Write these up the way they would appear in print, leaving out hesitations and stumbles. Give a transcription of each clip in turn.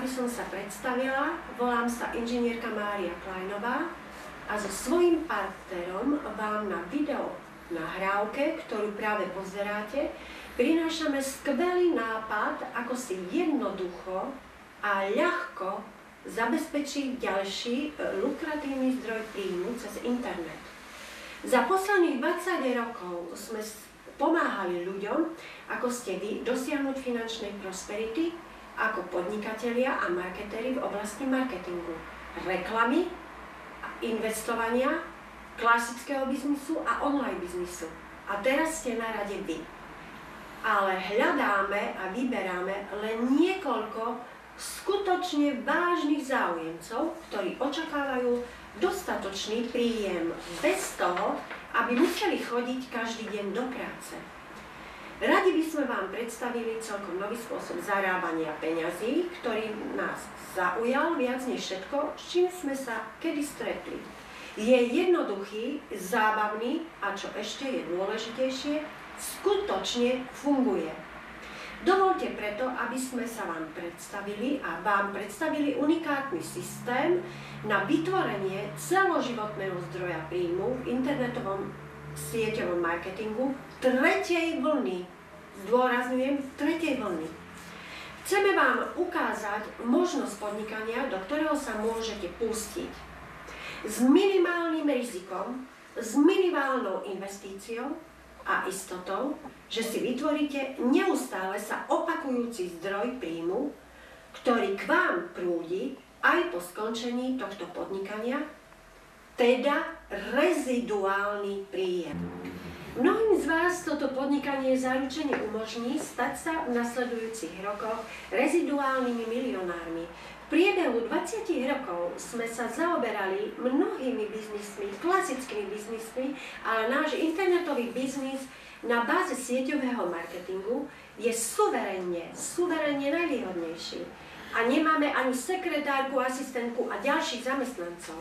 aby som sa predstavila. Volám sa inžinierka Mária Kleinová a so svojím partnerom vám na video nahrávke, ktorú práve pozeráte, prinášame skvelý nápad, ako si jednoducho a ľahko zabezpečiť ďalší lukratívny zdroj príjmu cez internet. Za posledných 20 rokov sme pomáhali ľuďom, ako ste vy, dosiahnuť finančnej prosperity ako podnikatelia a marketéri v oblasti marketingu, reklamy, investovania, klasického biznisu a online biznisu. A teraz ste na rade vy. Ale hľadáme a vyberáme len niekoľko skutočne vážnych záujemcov, ktorí očakávajú dostatočný príjem bez toho, aby museli chodiť každý deň do práce. Radi by sme vám predstavili celkom nový spôsob zarábania peňazí, ktorý nás zaujal viac než všetko, s čím sme sa kedy stretli. Je jednoduchý, zábavný a čo ešte je dôležitejšie, skutočne funguje. Dovoľte preto, aby sme sa vám predstavili a vám predstavili unikátny systém na vytvorenie celoživotného zdroja príjmu v internetovom sieťovom marketingu tretej vlny. Zdôrazňujem, tretej vlny. Chceme vám ukázať možnosť podnikania, do ktorého sa môžete pustiť s minimálnym rizikom, s minimálnou investíciou a istotou, že si vytvoríte neustále sa opakujúci zdroj príjmu, ktorý k vám prúdi aj po skončení tohto podnikania, teda reziduálny príjem. Mnohým z vás toto podnikanie zaručene umožní stať sa v nasledujúcich rokoch reziduálnymi milionármi. V priebehu 20 rokov sme sa zaoberali mnohými biznismi, klasickými biznismi, ale náš internetový biznis na báze sieťového marketingu je suverénne najvýhodnejší. A nemáme ani sekretárku, asistentku a ďalších zamestnancov.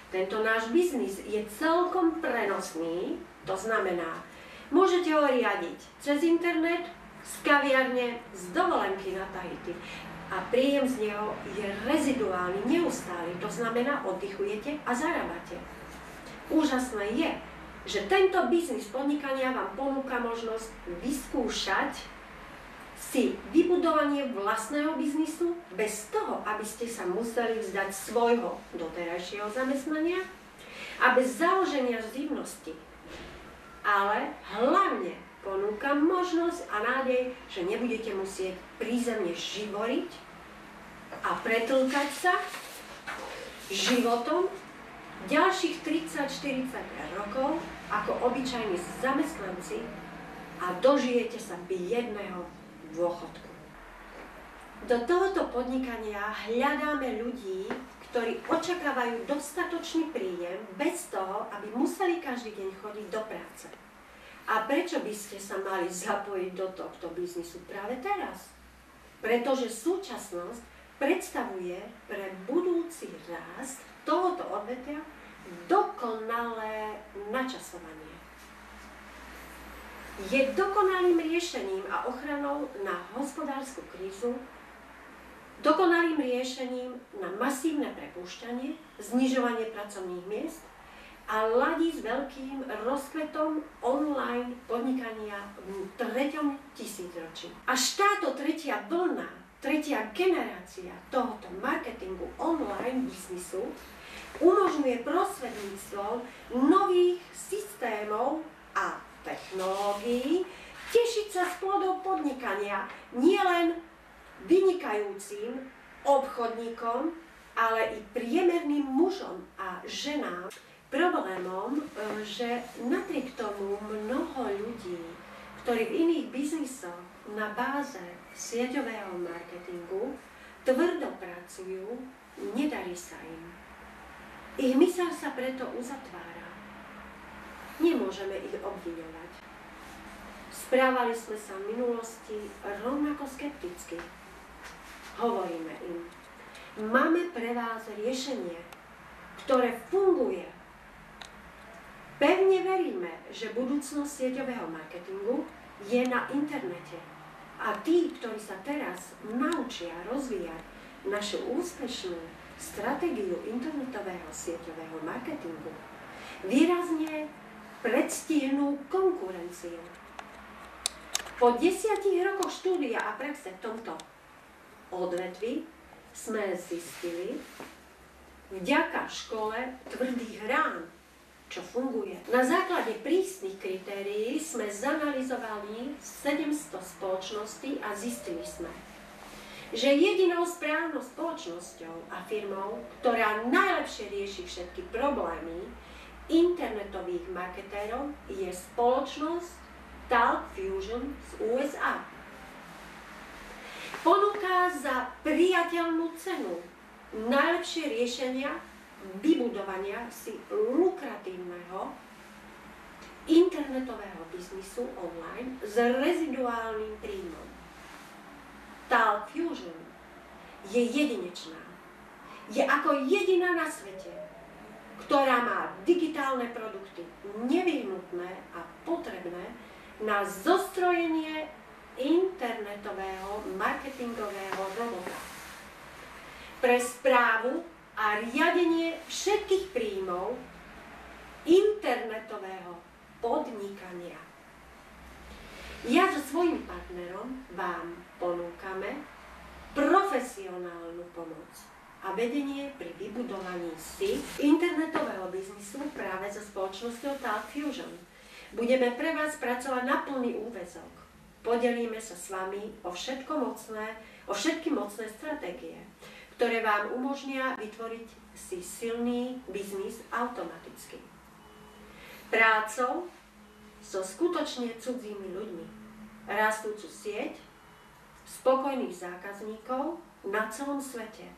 Tento náš biznis je celkom prenosný, to znamená, môžete ho riadiť cez internet, z kaviarne, z dovolenky na Tahiti. A príjem z neho je reziduálny, neustály, to znamená, oddychujete a zarábate. Úžasné je, že tento biznis podnikania vám ponúka možnosť vyskúšať si vybudovanie vlastného biznisu bez toho, aby ste sa museli vzdať svojho doterajšieho zamestnania a bez založenia živnosti. Ale hlavne ponúka možnosť a nádej, že nebudete musieť prízemne živoriť a pretlkať sa životom ďalších 30-40 rokov ako obyčajní zamestnanci a dožijete sa biedného dôchodku. Do tohoto podnikania hľadáme ľudí, ktorí očakávajú dostatočný príjem bez toho, aby museli každý deň chodiť do práce. A prečo by ste sa mali zapojiť do tohto biznisu práve teraz? Pretože súčasnosť predstavuje pre budúci rast tohoto odvetvia dokonalé načasovanie. Je dokonalým riešením a ochranou na hospodársku krízu, dokonalým riešením na masívne prepúšťanie, znižovanie pracovných miest a ladí s veľkým rozkvetom online podnikania v 3. tisícročí. Až táto tretia vlna, tretia generácia tohoto marketingu online biznisu umožňuje prostredníctvom nových systémov a technológií tešiť sa z plodov podnikania nielen vynikajúcim obchodníkom, ale i priemerným mužom a ženám. Problémom, že napriek tomu mnoho ľudí, ktorí v iných biznisoch na báze sieťového marketingu tvrdo pracujú, nedarí sa im. Ich myseľ sa preto uzatvára. Nemôžeme ich obviňovať. Správali sme sa v minulosti rovnako skepticky. Hovoríme im, máme pre vás riešenie, ktoré funguje. Pevne veríme, že budúcnosť sieťového marketingu je na internete. A tí, ktorí sa teraz naučia rozvíjať našu úspešnú stratégiu internetového sieťového marketingu výrazne predstihnú konkurenciu. Po 10 rokoch štúdia a praxe v tomto odvetvi sme zistili, vďaka škole tvrdých rán, čo funguje. Na základe prísnych kritérií sme zanalizovali 700 spoločností a zistili sme, že jedinou správnou spoločnosťou a firmou, ktorá najlepšie rieši všetky problémy internetových marketérov, je spoločnosť Talk Fusion z USA. Ponúka za priateľnú cenu najlepšie riešenia vybudovania si lukratívneho internetového biznisu online s reziduálnym príjmom. Talk Fusion je jedinečná. Je ako jediná na svete, ktorá má digitálne produkty nevyhnutné a potrebné na zostrojenie internetového marketingového robota. Pre správu a riadenie všetkých príjmov internetového podnikania. Ja so svojím partnerom vám ponúkame profesionálnu pomoc a vedenie pri vybudovaní si internetového biznisu práve so spoločnosťou Talk Fusion. Budeme pre vás pracovať na plný úväzok. Podelíme sa s vami o všetky mocné stratégie, ktoré vám umožnia vytvoriť si silný biznis automaticky. Prácou so skutočne cudzími ľuďmi, rastúcu sieť spokojných zákazníkov na celom svete.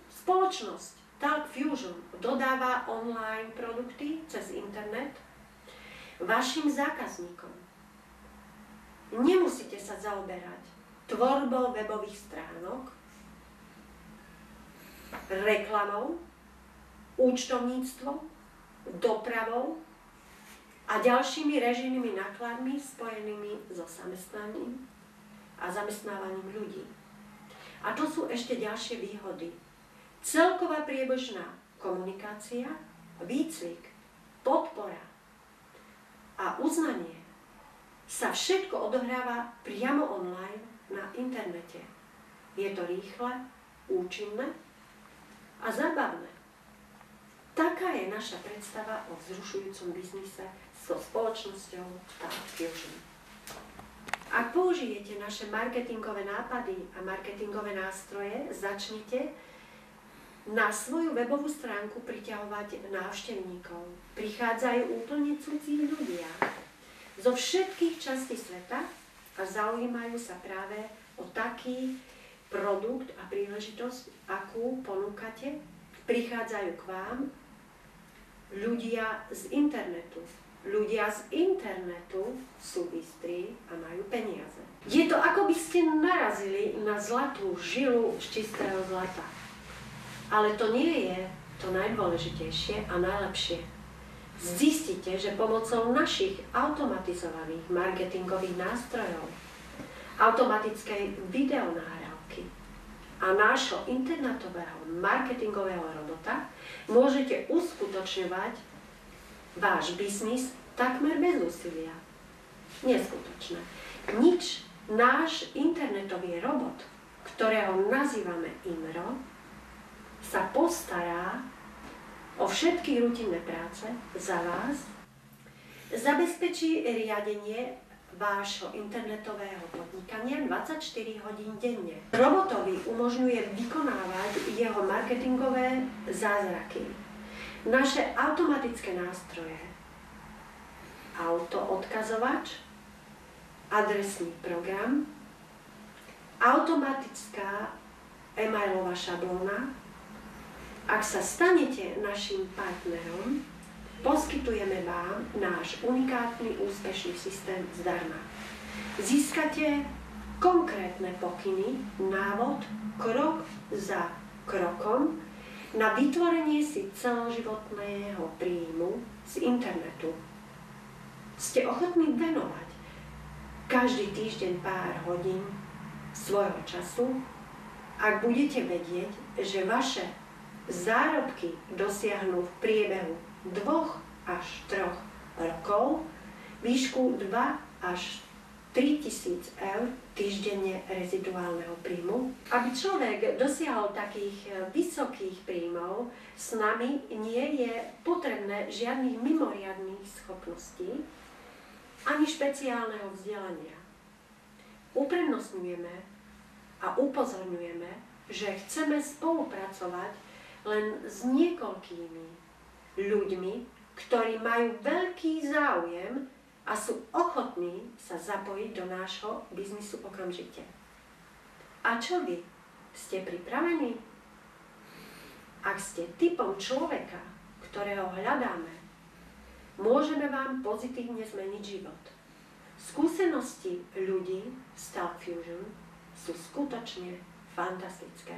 Spoločnosť Talk Fusion dodáva online produkty cez internet vašim zákazníkom. Nemusíte sa zaoberať tvorbou webových stránok, reklamou, účtovníctvom, dopravou a ďalšími režijnými nákladmi spojenými so zamestnaním a zamestnávaním ľudí. A to sú ešte ďalšie výhody. Celková priebežná komunikácia, výcvik, podpora a uznanie sa všetko odohráva priamo online na internete. Je to rýchle, účinné a zábavné. Taká je naša predstava o vzrušujúcom biznise so spoločnosťou Talk Fusion. Ak použijete naše marketingové nápady a marketingové nástroje, začnite na svoju webovú stránku priťahovať návštevníkov. Prichádzajú úplne cudzí ľudia zo všetkých častí sveta a zaujímajú sa práve o taký produkt a príležitosť, akú ponúkate. Prichádzajú k vám ľudia z internetu. Ľudia z internetu sú bystrí a majú peniaze. Je to, ako by ste narazili na zlatú žilu z čistého zlata. Ale to nie je to najdôležitejšie a najlepšie. Zistíte, že pomocou našich automatizovaných marketingových nástrojov, automatickej videonahrávky a nášho internetového marketingového robota môžete uskutočňovať váš biznis takmer bez úsilia. Neskutočné. Náš internetový robot, ktorého nazývame IMRO, sa postará o všetky rutinné práce za vás, zabezpečí riadenie vášho internetového podnikania 24 hodín denne. Robotovi umožňuje vykonávať jeho marketingové zázraky. Naše automatické nástroje, autoodkazovač, adresný program, automatická e-mailová šablóna. Ak sa stanete našim partnerom, poskytujeme vám náš unikátny úspešný systém zdarma. Získate konkrétne pokyny, návod, krok za krokom na vytvorenie si celoživotného príjmu z internetu. Ste ochotní venovať každý týždeň pár hodín svojho času ak budete vedieť, že vaše zárobky dosiahnu v priebehu 2 až 3 rokov výšku 2 až 3 000 eur týždenne reziduálneho príjmu. Aby človek dosiahol takých vysokých príjmov, s nami nie je potrebné žiadnych mimoriadnych schopností ani špeciálneho vzdelania. Uprednostňujeme a upozorňujeme, že chceme spolupracovať len s niekoľkými ľuďmi, ktorí majú veľký záujem a sú ochotní sa zapojiť do nášho biznisu okamžite. A čo vy? Ste pripravení? Ak ste typom človeka, ktorého hľadáme, môžeme vám pozitívne zmeniť život. Skúsenosti ľudí z Talk Fusion sú skutočne fantastické.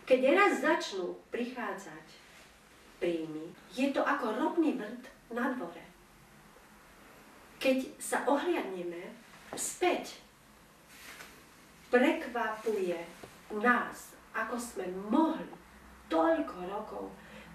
Keď raz začnú prichádzať príjmy, je to ako ropný vrt na dvore. Keď sa ohliadneme späť, prekvapuje nás, ako sme mohli toľko rokov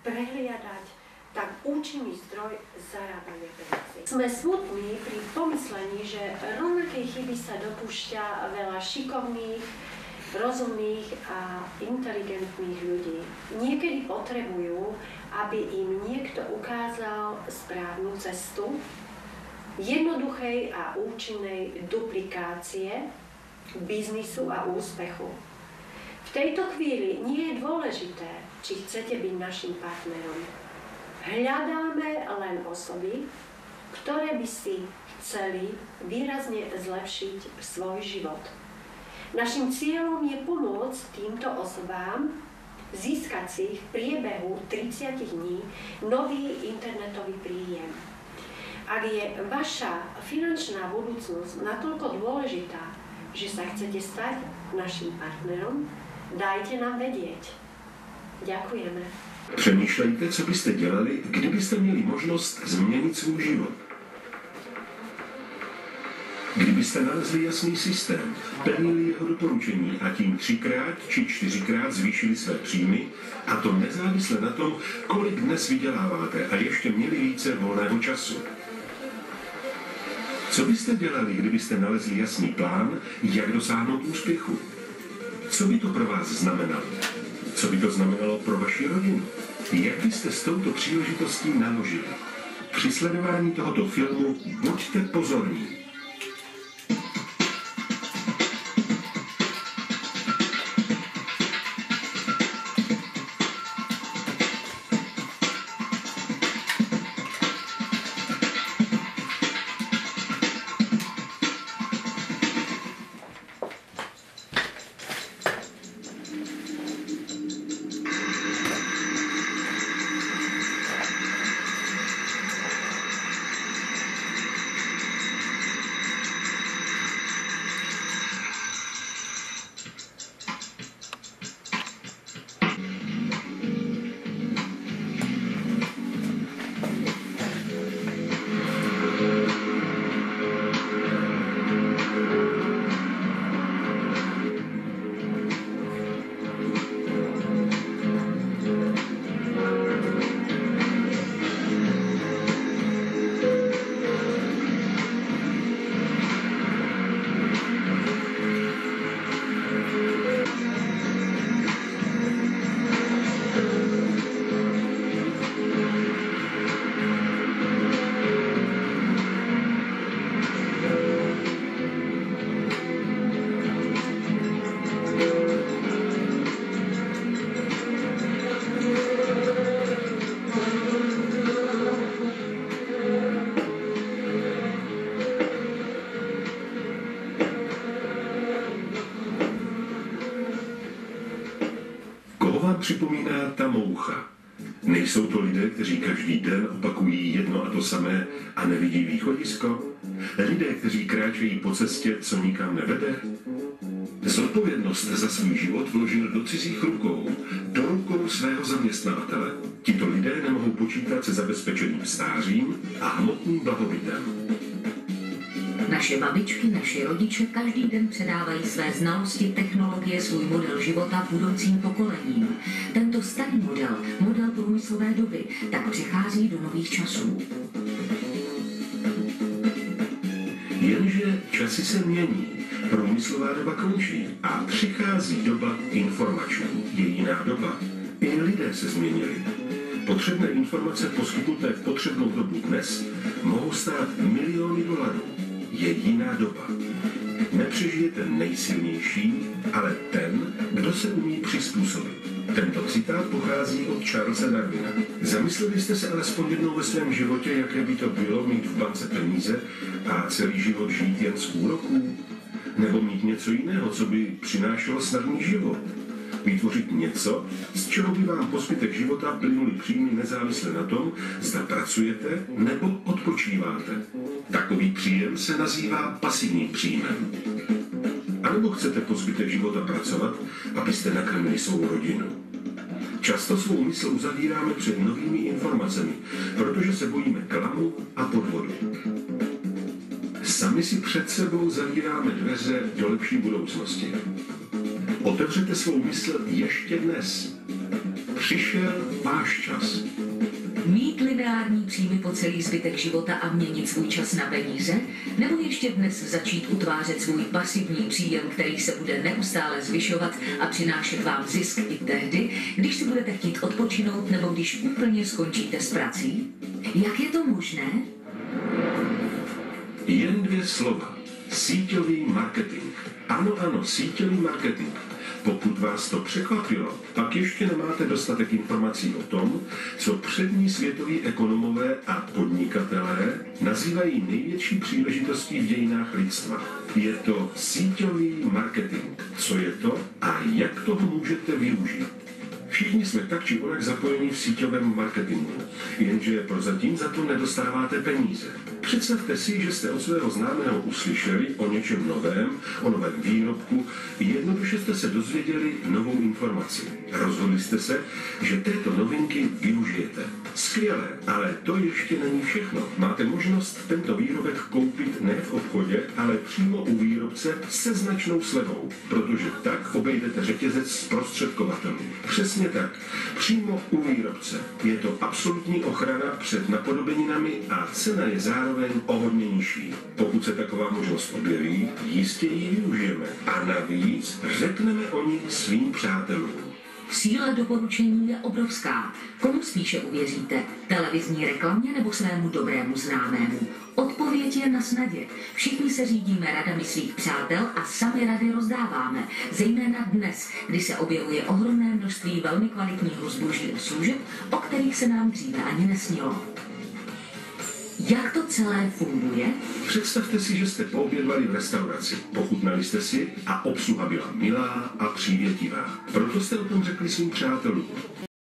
prehliadať tak účinný zdroj zarábania peňazí. Sme smutní pri pomyslení, že rovnakej chyby sa dopúšťa veľa šikovných, rozumných a inteligentných ľudí. Niekedy potrebujú, aby im niekto ukázal správnu cestu jednoduchej a účinnej duplikácie biznisu a úspechu. V tejto chvíli nie je dôležité, či chcete byť našim partnerom. Hľadáme len osoby, ktoré by si chceli výrazne zlepšiť svoj život. Naším cieľom je pomôcť týmto osobám získať si v priebehu 30 dní nový internetový príjem. Ak je vaša finančná budúcnosť natoľko dôležitá, že sa chcete stať našim partnerom, dajte nám vedieť. Ďakujeme. Přemýšlejte, co byste dělali, kdybyste měli možnost změnit svůj život. Kdybyste nalezli jasný systém, plnili jeho doporučení a tím 3krát či 4krát zvýšili své příjmy, a to nezávisle na tom, kolik dnes vyděláváte, a ještě měli více volného času. Co byste dělali, kdybyste nalezli jasný plán, jak dosáhnout úspěchu? Co by to pro vás znamenalo? Co by to znamenalo pro vaši rodinu? Jak byste s touto příležitostí naložili? Při sledování tohoto filmu buďte pozorní. Připomíná ta moucha. Nejsou to lidé, kteří každý den opakují jedno a to samé a nevidí východisko? Lidé, kteří kráčejí po cestě, co nikam nevede? Zodpovědnost za svůj život vložil do cizích rukou, do rukou svého zaměstnavatele. Tito lidé nemohou počítat se zabezpečeným stářím a hmotným blahobytem. Naše babičky, naši rodiče každý den předávají své znalosti, technologie, svůj model života budoucím pokolením. Tento starý model průmyslové doby, tak přichází do nových časů. Jenže časy se mění, průmyslová doba končí a přichází doba informační. Je jiná doba. I lidé se změnili. Potřebné informace poskytnuté v potřebnou dobu dnes mohou stát miliony dolarů. Je jiná doba. Nepřežije ten nejsilnější, ale ten, kdo se umí přizpůsobit. Tento citát pochází od Charlesa Darwina. Zamysleli jste se alespoň jednou ve svém životě, jaké by to bylo mít v bance peníze a celý život žít jen z úroků? Nebo mít něco jiného, co by přinášelo snadný život? Vytvořit něco, z čeho by vám po zbytek života plynuly příjmy nezávisle na tom, zda pracujete nebo odpočíváte. Takový příjem se nazývá pasivním příjmem. A nebo chcete po zbytek života pracovat, abyste nakrmili svou rodinu. Často svou mysl uzavíráme před novými informacemi, protože se bojíme klamu a podvodu. Sami si před sebou zavíráme dveře do lepší budoucnosti. Otevřete svou mysl ještě dnes. Přišel váš čas. Mít lineární příjmy po celý zbytek života a měnit svůj čas na peníze? Nebo ještě dnes začít utvářet svůj pasivní příjem, který se bude neustále zvyšovat a přinášet vám zisk i tehdy, když si budete chtít odpočinout nebo když úplně skončíte s prací? Jak je to možné? Jen 2 slova. Síťový marketing. Ano, síťový marketing. Pokud vás to překvapilo, pak ještě nemáte dostatek informací o tom, co přední světoví ekonomové a podnikatelé nazývají největší příležitostí v dějinách lidstva. Je to síťový marketing. Co je to a jak toho můžete využít? Všichni jsme tak či onak zapojeni v síťovém marketingu, jenže prozatím za to nedostáváte peníze. Představte si, že jste od svého známého uslyšeli o něčem novém, o novém výrobku, jednoduše jste se dozvěděli novou informaci. Rozhodli jste se, že této novinky využijete. Skvělé, ale to ještě není všechno. Máte možnost tento výrobek koupit ne v obchodě, ale přímo u výrobce se značnou slevou, protože tak obejdete řetězec zprostředkovatelů. Přesně tak. Přímo u výrobce. Je to absolutní ochrana před napodobeninami a cena je zároveň o hodně nižší. Pokud se taková možnost objeví, jistě ji využijeme. A navíc řekneme o ní svým přátelům. Síla doporučení je obrovská. Komu spíše uvěříte? Televizní reklamě nebo svému dobrému známému? Odpověď je na snadě. Všichni se řídíme radami svých přátel a sami rady rozdáváme. Zejména dnes, kdy se objevuje ohromné množství velmi kvalitního zboží a služeb, o kterých se nám dříve ani nesnilo. Jak to celé funguje? Představte si, že jste poobědvali v restauraci, pochutnali jste si a obsluha byla milá a přívětivá. Proto jste o tom řekli svým přátelům.